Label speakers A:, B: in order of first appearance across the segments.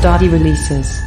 A: DODI releases.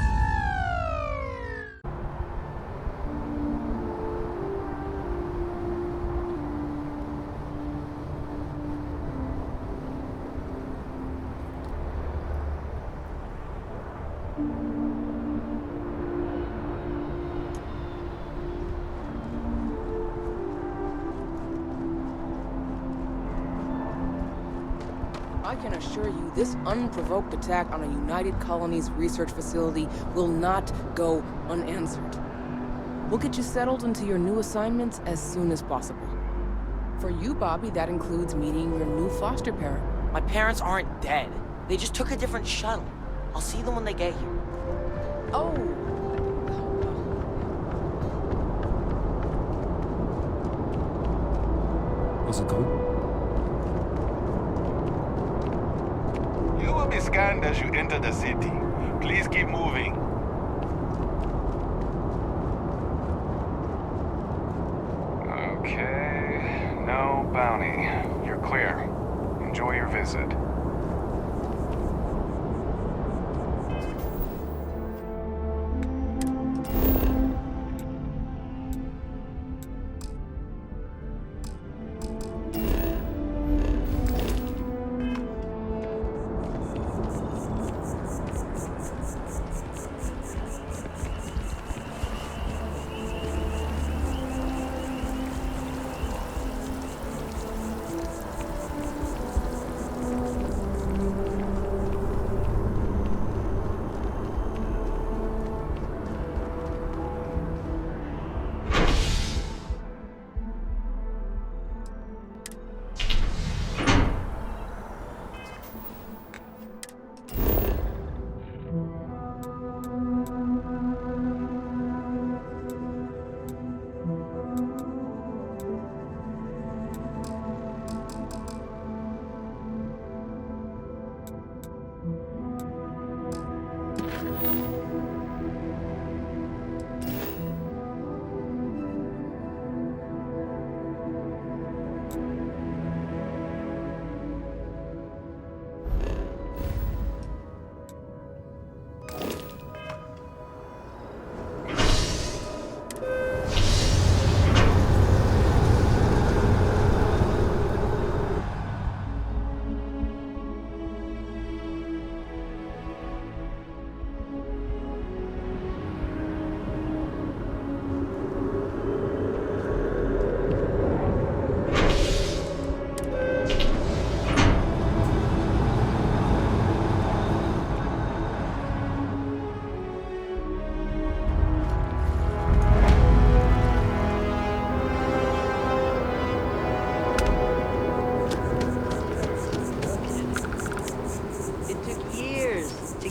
B: I can assure you, this unprovoked attack on a United Colonies research facility will not go unanswered. We'll get you settled into your new assignments as soon as possible. For you, Bobby, that includes meeting your new foster parent.
C: My parents aren't dead. They just took a different shuttle. I'll see them when they get here.
B: Oh!
D: How's it going?
E: You will be scanned as you enter the city. Please keep moving. Okay, no bounty. You're clear. Enjoy your visit.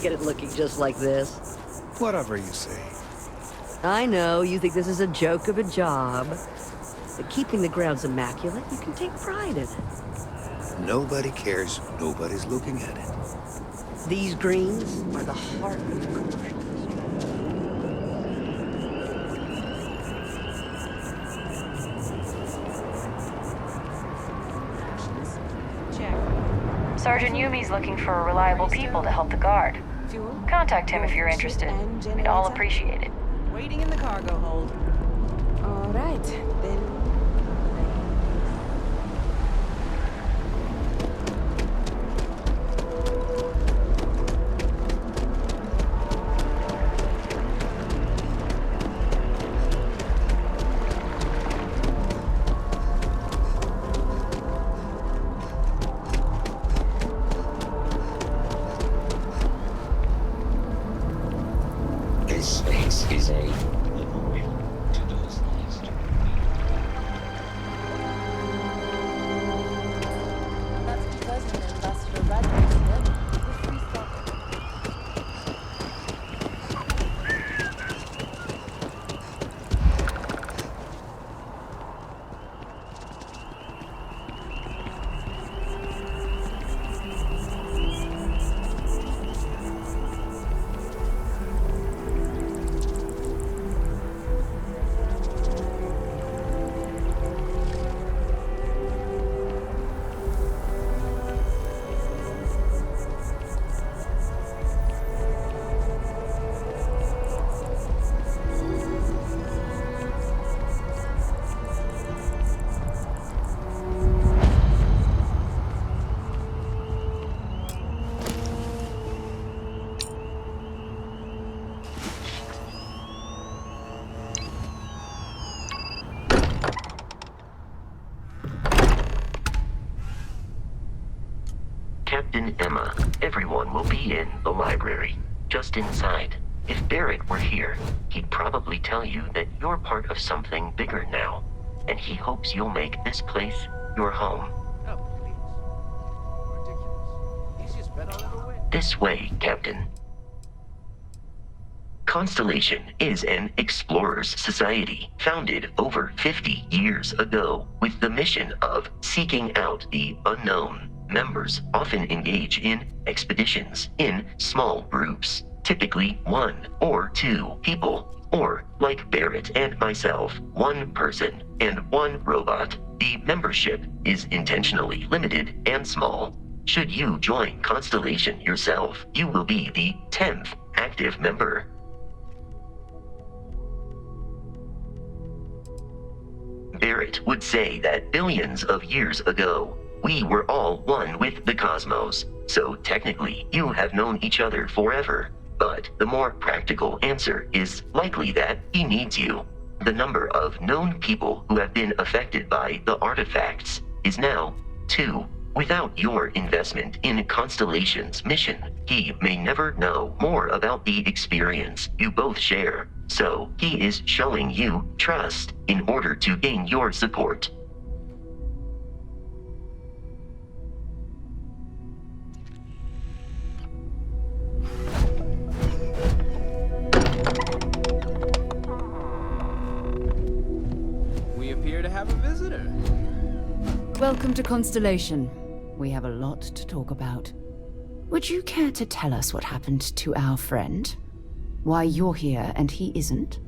F: Get it looking just like this.
D: Whatever you say.
F: I know, you think this is a joke of a job. But keeping the grounds immaculate, you can take pride in it.
G: Nobody cares. Nobody's looking at it.
F: These greens are the heart of the commercial.
H: Sergeant Yumi's looking for reliable people to help the guard. Contact him if you're interested. We'd all appreciate it.
B: Waiting in the cargo hold. All right, then.
A: Captain Emma. Everyone will be in the library, just inside. If Barrett were here, he'd probably tell you that you're part of something bigger now, and he hopes you'll make this place your home. This way, Captain. Constellation is an explorers society founded over 50 years ago with the mission of seeking out the unknown. Members often engage in expeditions in small groups, typically 1 or 2 people, or like Barrett and myself, 1 person and 1 robot. The membership is intentionally limited and small. Should you join Constellation yourself, you will be the 10th active member. Barrett would say that billions of years ago, we were all one with the cosmos, so technically you have known each other forever. But the more practical answer is likely that he needs you. The number of known people who have been affected by the artifacts is now 2. Without your investment in Constellation's mission, he may never know more about the experience you both share. So he is showing you trust in order to gain your support.
I: We appear to have a visitor.
J: Welcome to Constellation. We have a lot to talk about. Would you care to tell us what happened to our friend? Why you're here and he isn't?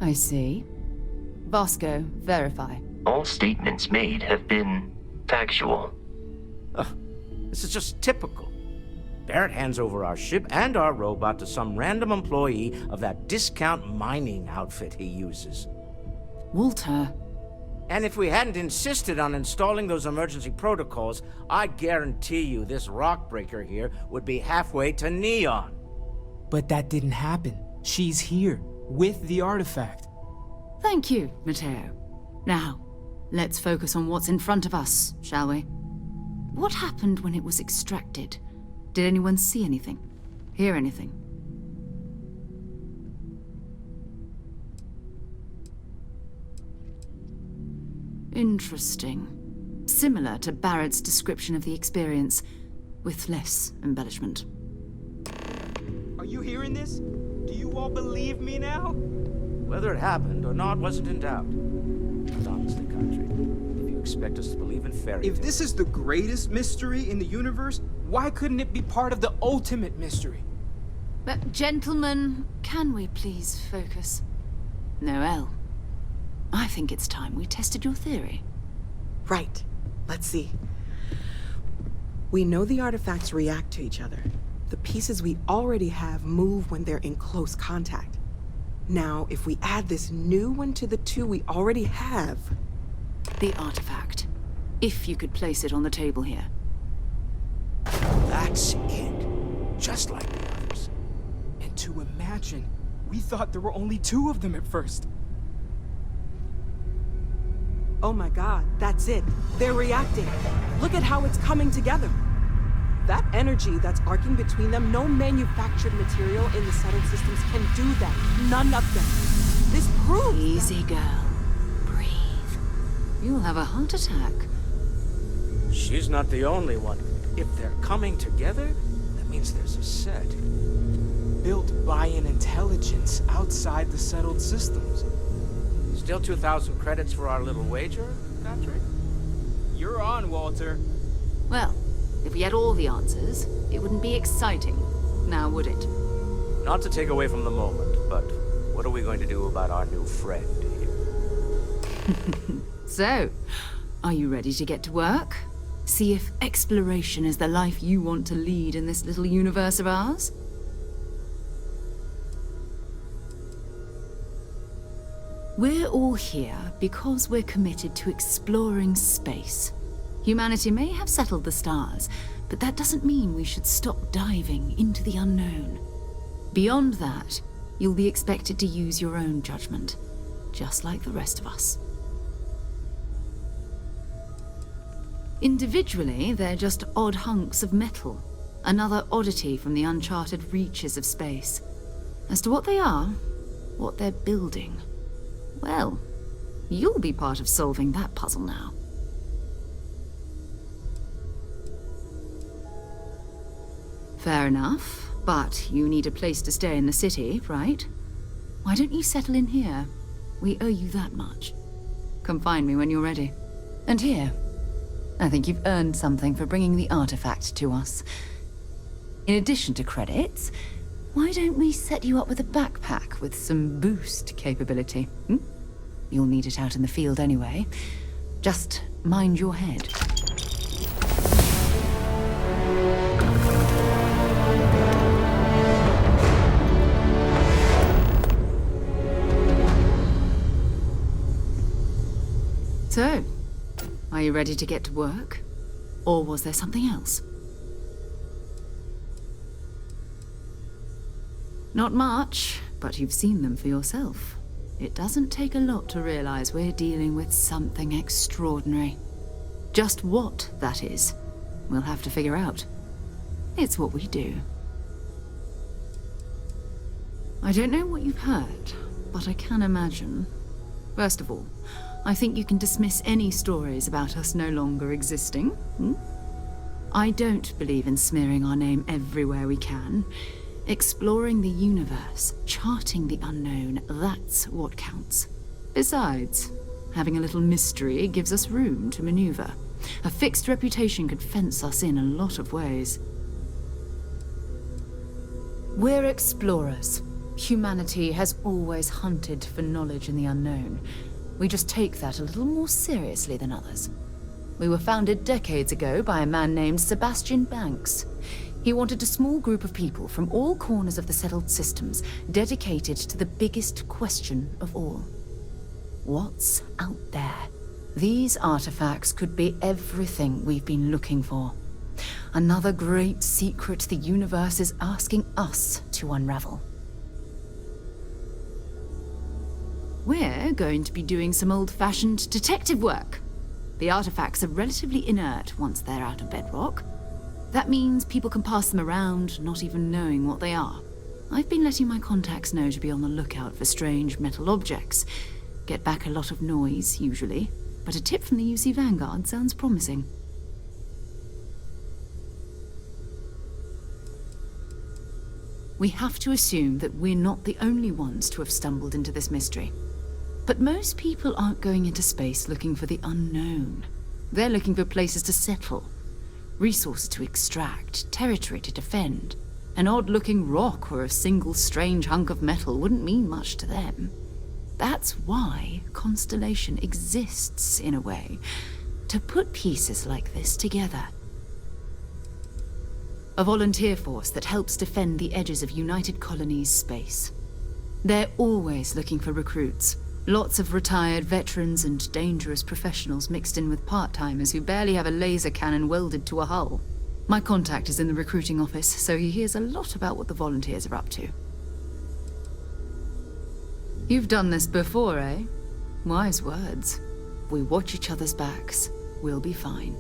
J: I see. Vasco, verify.
A: All statements made have been factual.
I: This is just typical. Barrett hands over our ship and our robot to some random employee of that discount mining outfit he uses.
J: Walter.
I: And if we hadn't insisted on installing those emergency protocols, I guarantee you this rock breaker here would be halfway to Neon.
K: But that didn't happen. She's here, with the artifact.
J: Thank you, Matteo. Now, let's focus on what's in front of us, shall we? What happened when it was extracted? Did anyone see anything? Hear anything? Interesting. Similar to Barrett's description of the experience, with less embellishment.
K: Are you hearing this? Do you all believe me now?
I: Whether it happened or not wasn't in doubt. But honestly, Country, if you expect us to believe in fairy tales...
K: If this is the greatest mystery in the universe, why couldn't it be part of the ultimate mystery?
J: But gentlemen, can we please focus? Noelle, I think it's time we tested your theory.
L: Right. Let's see. We know the artifacts react to each other. The pieces we already have move when they're in close contact. Now, if we add this new one to the 2 we already have...
J: The artifact. If you could place it on the table here.
K: That's it. Just like the others. And to imagine, we thought there were only 2 of them at first.
L: Oh my god, that's it. They're reacting. Look at how it's coming together. That energy that's arcing between them, no manufactured material in the settled systems can do that. None of them. This proves...
J: Easy, girl. Breathe. You'll have a heart attack.
I: She's not the only one. If they're coming together, that means there's a set.
K: Built by an intelligence outside the settled systems.
I: Still 2,000 credits for our little wager, Patrick?
K: You're on, Walter.
J: Well, if we had all the answers, it wouldn't be exciting, now would it?
I: Not to take away from the moment, but what are we going to do about our new friend here?
J: So, are you ready to get to work? See if exploration is the life you want to lead in this little universe of ours? We're all here because we're committed to exploring space. Humanity may have settled the stars, but that doesn't mean we should stop diving into the unknown. Beyond that, you'll be expected to use your own judgment, just like the rest of us. Individually, they're just odd hunks of metal. Another oddity from the uncharted reaches of space. As to what they are, what they're building, well, you'll be part of solving that puzzle now. Fair enough, but you need a place to stay in the city, right? Why don't you settle in here? We owe you that much. Come find me when you're ready. And here, I think you've earned something for bringing the artifact to us. In addition to credits, why don't we set you up with a backpack with some boost capability? You'll need it out in the field anyway. Just mind your head. So, are you ready to get to work? Or was there something else? Not much, but you've seen them for yourself. It doesn't take a lot to realize we're dealing with something extraordinary. Just what that is, we'll have to figure out. It's what we do. I don't know what you've heard, but I can imagine. First of all, I think you can dismiss any stories about us no longer existing. I don't believe in smearing our name everywhere we can. Exploring the universe, charting the unknown, that's what counts. Besides, having a little mystery gives us room to maneuver. A fixed reputation could fence us in a lot of ways. We're explorers. Humanity has always hunted for knowledge in the unknown. We just take that a little more seriously than others. We were founded decades ago by a man named Sebastian Banks. He wanted a small group of people from all corners of the settled systems dedicated to the biggest question of all. What's out there? These artifacts could be everything we've been looking for. Another great secret the universe is asking us to unravel. We're going to be doing some old-fashioned detective work. The artifacts are relatively inert once they're out of bedrock. That means people can pass them around, not even knowing what they are. I've been letting my contacts know to be on the lookout for strange metal objects. Get back a lot of noise, usually, but a tip from the UC Vanguard sounds promising. We have to assume that we're not the only ones to have stumbled into this mystery. But most people aren't going into space looking for the unknown. They're looking for places to settle, resources to extract, territory to defend. An odd-looking rock or a single strange hunk of metal wouldn't mean much to them. That's why Constellation exists, in a way, to put pieces like this together. A volunteer force that helps defend the edges of United Colonies space. They're always looking for recruits. Lots of retired veterans and dangerous professionals mixed in with part-timers who barely have a laser cannon welded to a hull. My contact is in the recruiting office, so he hears a lot about what the volunteers are up to. You've done this before, eh? Wise words. We watch each other's backs. We'll be fine.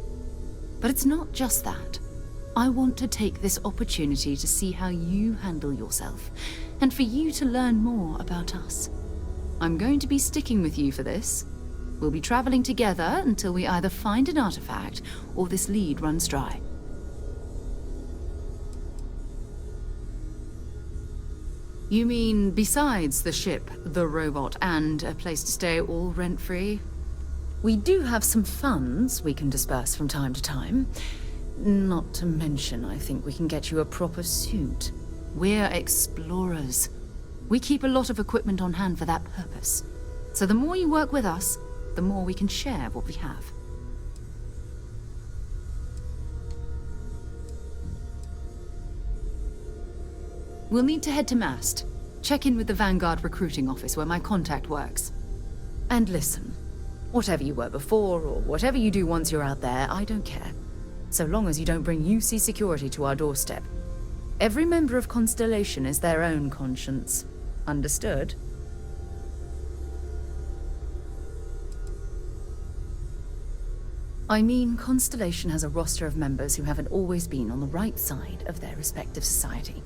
J: But it's not just that. I want to take this opportunity to see how you handle yourself, and for you to learn more about us. I'm going to be sticking with you for this. We'll be traveling together until we either find an artifact or this lead runs dry. You mean besides the ship, the robot, and a place to stay all rent-free? We do have some funds we can disperse from time to time. Not to mention, I think we can get you a proper suit. We're explorers. We keep a lot of equipment on hand for that purpose. So the more you work with us, the more we can share what we have. We'll need to head to Mast. Check in with the Vanguard recruiting office where my contact works. And listen, whatever you were before or whatever you do once you're out there, I don't care. So long as you don't bring UC security to our doorstep. Every member of Constellation is their own conscience. Understood? I mean, Constellation has a roster of members who haven't always been on the right side of their respective society.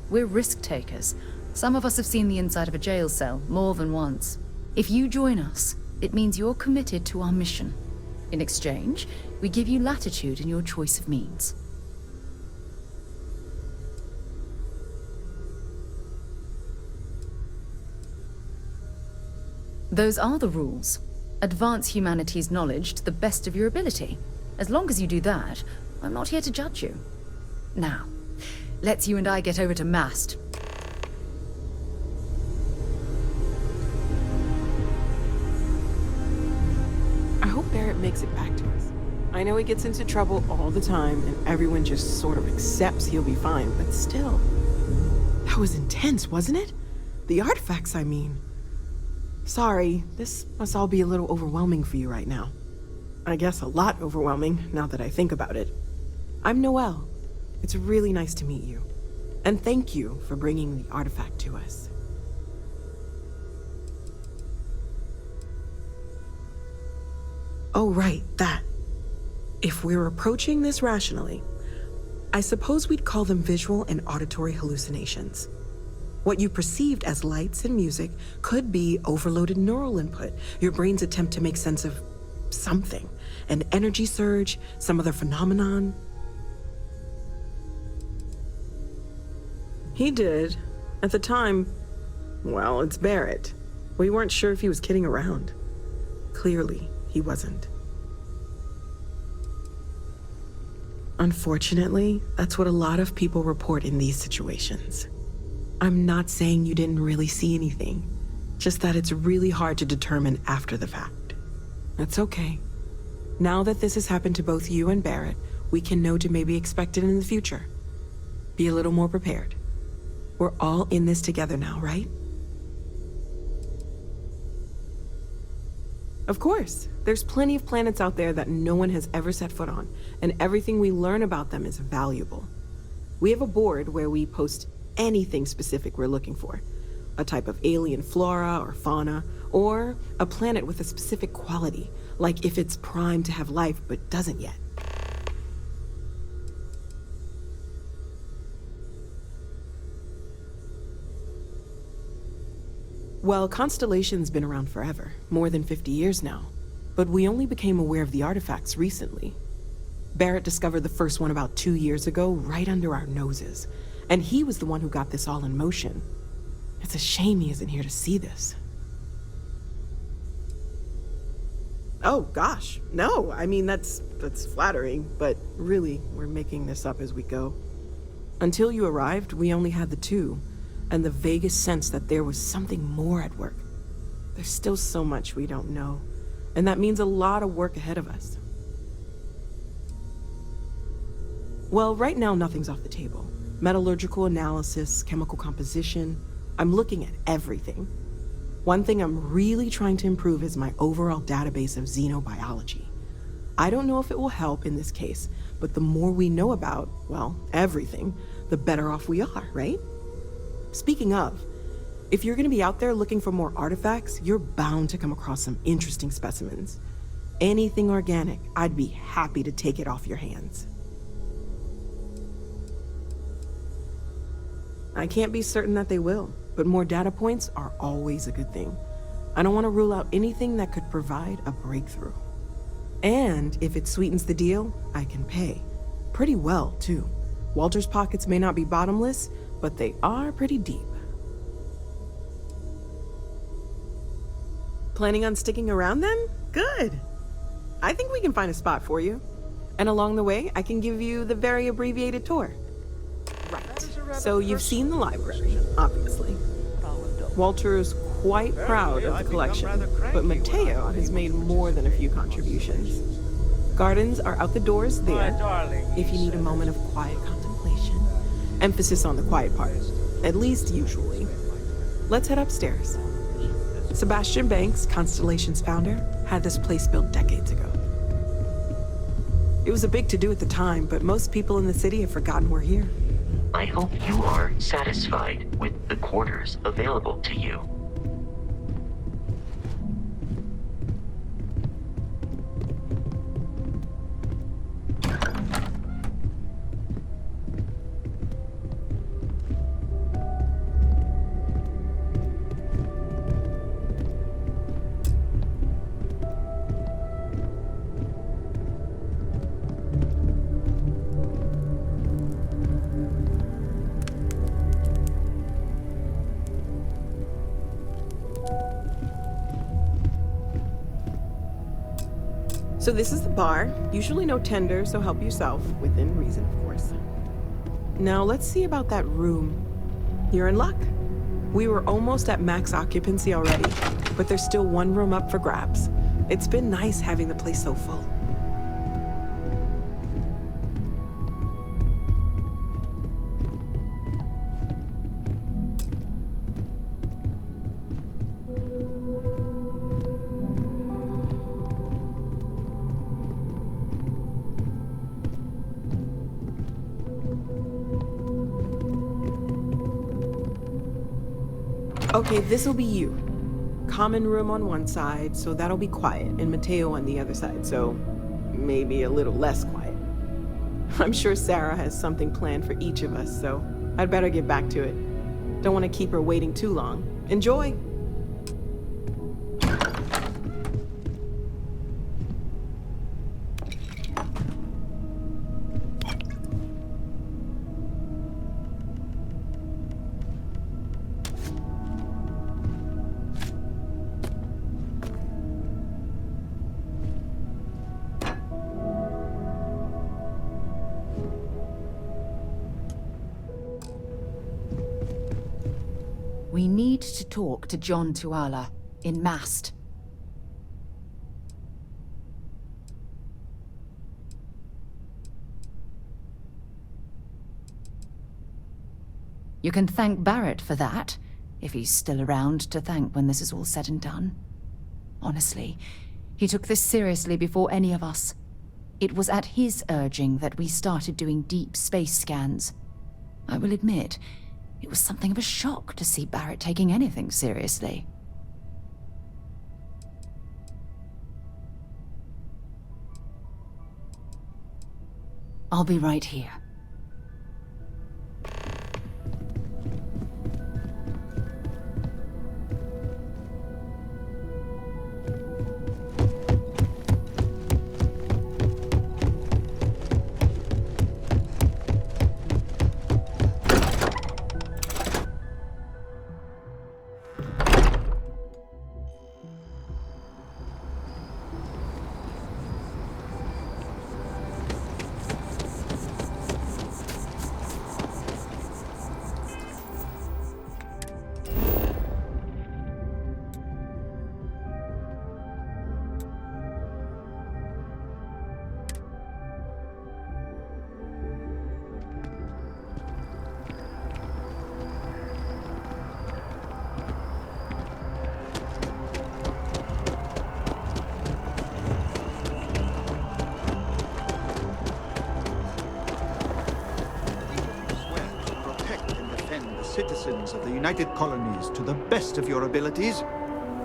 J: We're risk takers. Some of us have seen the inside of a jail cell more than once. If you join us, it means you're committed to our mission. In exchange, we give you latitude in your choice of means. Those are the rules. Advance humanity's knowledge to the best of your ability. As long as you do that, I'm not here to judge you. Now, let's you and I get over to Mast.
L: I hope Barrett makes it back to us. I know he gets into trouble all the time, and everyone just sort of accepts he'll be fine, but still. That was intense, wasn't it? The artifacts, I mean. Sorry, this must all be a little overwhelming for you right now. I guess a lot overwhelming, now that I think about it. I'm Noelle. It's really nice to meet you. And thank you for bringing the artifact to us. Oh, right, that. If we're approaching this rationally, I suppose we'd call them visual and auditory hallucinations. What you perceived as lights and music could be overloaded neural input, your brain's attempt to make sense of something, an energy surge, some other phenomenon. He did. At the time, well, it's Barrett. We weren't sure if he was kidding around. Clearly, he wasn't. Unfortunately, that's what a lot of people report in these situations. I'm not saying you didn't really see anything, just that it's really hard to determine after the fact. That's okay. Now that this has happened to both you and Barrett, we can know to maybe expect it in the future. Be a little more prepared. We're all in this together now, right? Of course. There's plenty of planets out there that no one has ever set foot on, and everything we learn about them is valuable. We have a board where we post anything specific we're looking for. A type of alien flora or fauna, or a planet with a specific quality, like if it's primed to have life but doesn't yet. Well, Constellation's been around forever, more than 50 years now, but we only became aware of the artifacts recently. Barrett discovered the first one about 2 years ago, right under our noses. And he was the one who got this all in motion. It's a shame he isn't here to see this. Oh, gosh, no. I mean, that's flattering, but really, we're making this up as we go. Until you arrived, we only had the two, and the vaguest sense that there was something more at work. There's still so much we don't know, and that means a lot of work ahead of us. Well, right now, nothing's off the table. Metallurgical analysis, chemical composition. I'm looking at everything. One thing I'm really trying to improve is my overall database of xenobiology. I don't know if it will help in this case, but the more we know about, well, everything, the better off we are, right? Speaking of, if you're gonna be out there looking for more artifacts, you're bound to come across some interesting specimens. Anything organic, I'd be happy to take it off your hands. I can't be certain that they will, but more data points are always a good thing. I don't want to rule out anything that could provide a breakthrough. And if it sweetens the deal, I can pay. Pretty well, too. Walter's pockets may not be bottomless, but they are pretty deep. Planning on sticking around then? Good. I think we can find a spot for you. And along the way, I can give you the very abbreviated tour. Right. So you've seen the library, obviously. Walter is quite proud of the collection, but Mateo has made more than a few contributions. Gardens are out the doors there, if you need a moment of quiet contemplation. Emphasis on the quiet part, at least usually. Let's head upstairs. Sebastian Banks, Constellation's founder, had this place built decades ago. It was a big to-do at the time, but most people in the city have forgotten we're here.
A: I hope you are satisfied with the quarters available to you.
L: So this is the bar. Usually no tender, so help yourself. Within reason, of course. Now let's see about that room. You're in luck. We were almost at max occupancy already, but there's still one room up for grabs. It's been nice having the place so full. Okay, this'll be you. Common room on one side, so that'll be quiet, and Mateo on the other side, so maybe a little less quiet. I'm sure Sarah has something planned for each of us, so I'd better get back to it. Don't want to keep her waiting too long. Enjoy!
J: We need to talk to John Tuala in Mast. You can thank Barrett for that, if he's still around to thank when this is all said and done. Honestly, he took this seriously before any of us. It was at his urging that we started doing deep space scans. I will admit, it was something of a shock to see Barrett taking anything seriously. I'll be right here.
M: Citizens of the United Colonies to the best of your abilities,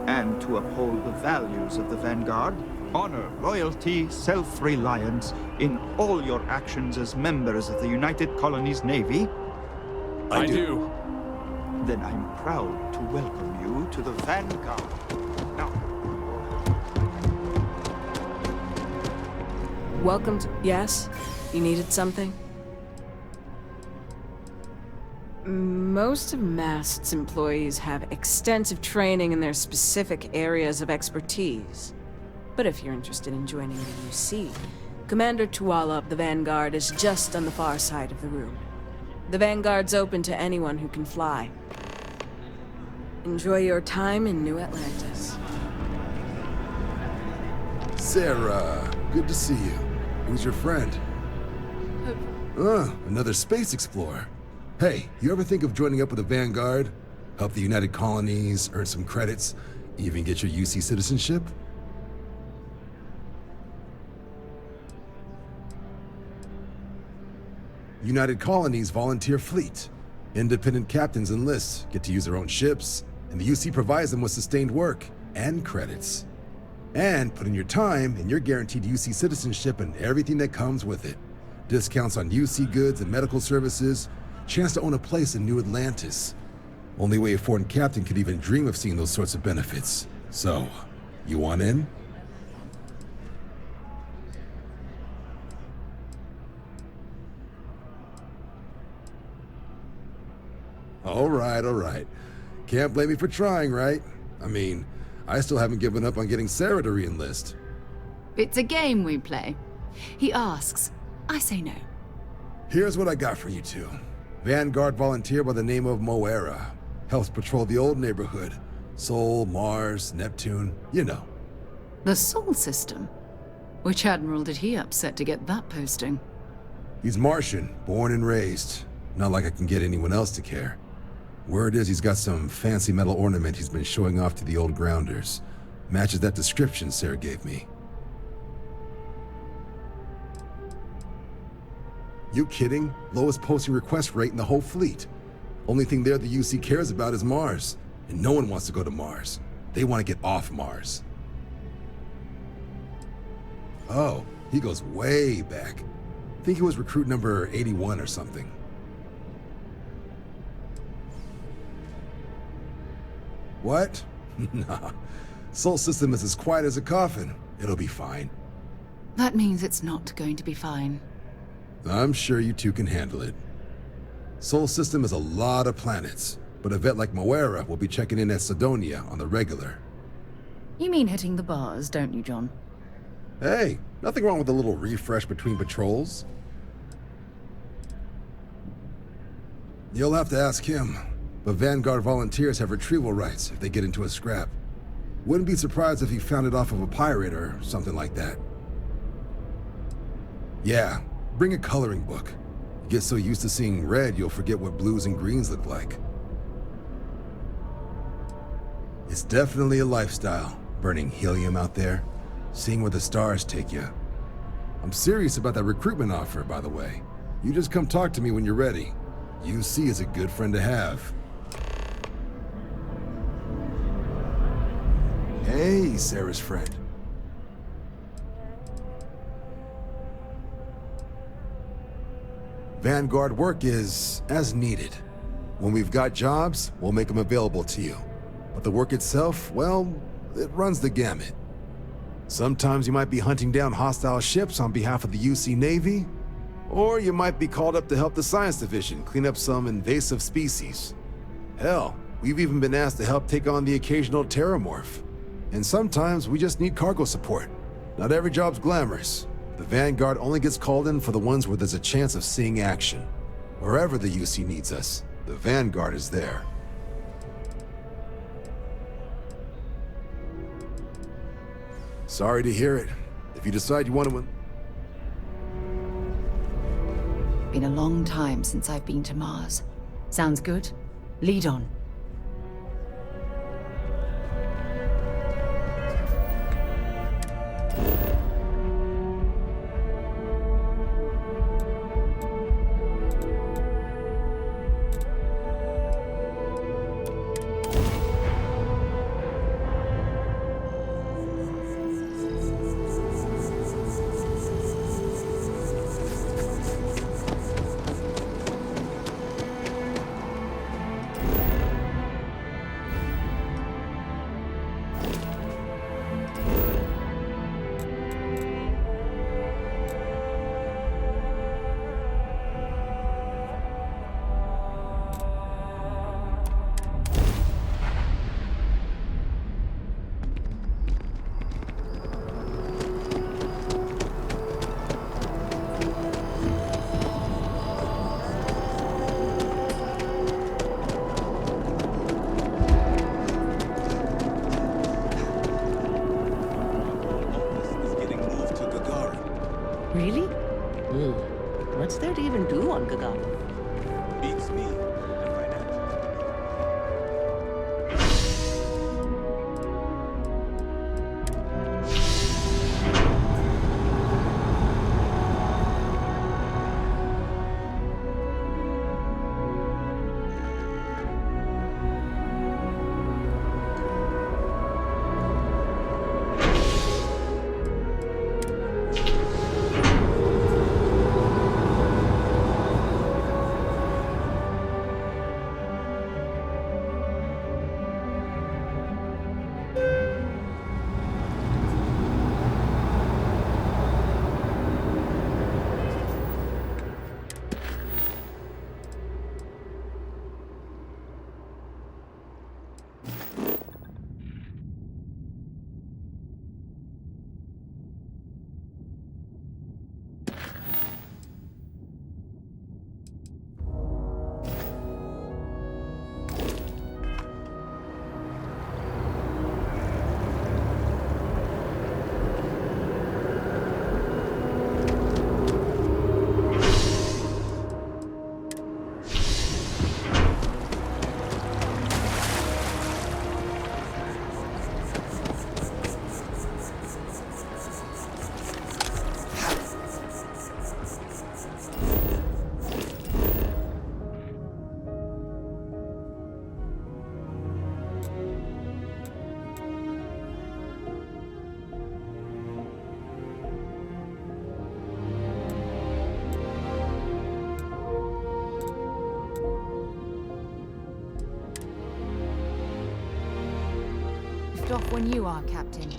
M: and to uphold the values of the Vanguard, honor, loyalty, self-reliance in all your actions as members of the United Colonies Navy?
D: I do.
M: Then I'm proud to welcome you to the Vanguard. Now,
B: Welcome to... Yes? You needed something? Most of MAST's employees have extensive training in their specific areas of expertise. But if you're interested in joining the UC, Commander Tuala of the Vanguard is just on the far side of the room. The Vanguard's open to anyone who can fly. Enjoy your time in New Atlantis.
N: Sarah, good to see you. Who's your friend? Another space explorer. Hey, you ever think of joining up with the Vanguard? Help the United Colonies, earn some credits, even get your UC citizenship? United Colonies Volunteer Fleet. Independent captains enlist, get to use their own ships, and the UC provides them with sustained work and credits. And put in your time, and you're guaranteed UC citizenship and everything that comes with it. Discounts on UC goods and medical services, chance to own a place in New Atlantis. Only way a foreign captain could even dream of seeing those sorts of benefits. So, you want in? All right. Can't blame me for trying, right? I mean, I still haven't given up on getting Sarah to re-enlist.
J: It's a game we play. He asks, I say no.
N: Here's what I got for you two. Vanguard volunteer by the name of Moera. Helps patrol the old neighborhood. Sol, Mars, Neptune, you know.
J: The Sol system? Which admiral did he upset to get that posting?
N: He's Martian, born and raised. Not like I can get anyone else to care. Word is he's got some fancy metal ornament he's been showing off to the old grounders. Matches that description Sarah gave me. You kidding? Lowest posting request rate in the whole fleet. Only thing there the UC cares about is Mars. And no one wants to go to Mars. They want to get off Mars. Oh, he goes way back. I think he was recruit number 81 or something. What? Nah. Sol system is as quiet as a coffin. It'll be fine.
J: That means it's not going to be fine.
N: I'm sure you two can handle it. Sol system is a lot of planets, but a vet like Moera will be checking in at Sidonia on the regular.
J: You mean hitting the bars, don't you, John?
N: Hey, nothing wrong with a little refresh between patrols. You'll have to ask him, but Vanguard volunteers have retrieval rights if they get into a scrap. Wouldn't be surprised if he found it off of a pirate or something like that. Yeah, bring a coloring book. You get so used to seeing red, you'll forget what blues and greens look like. It's definitely a lifestyle, burning helium out there, seeing where the stars take you. I'm serious about that recruitment offer, by the way. You just come talk to me when you're ready. UC is a good friend to have. Hey, Sarah's friend. Vanguard work is as needed. When we've got jobs, we'll make them available to you. But the work itself, well, it runs the gamut. Sometimes you might be hunting down hostile ships on behalf of the UC Navy, or you might be called up to help the Science Division clean up some invasive species. Hell, we've even been asked to help take on the occasional terramorph. And sometimes we just need cargo support. Not every job's glamorous. The Vanguard only gets called in for the ones where there's a chance of seeing action. Wherever the UC needs us, the Vanguard is there. Sorry to hear it. If you decide you want to...
J: Been a long time since I've been to Mars. Sounds good? Lead on.
F: Really? What's there to even do on Gagarin?
E: Beats me.
J: off when you are, Captain.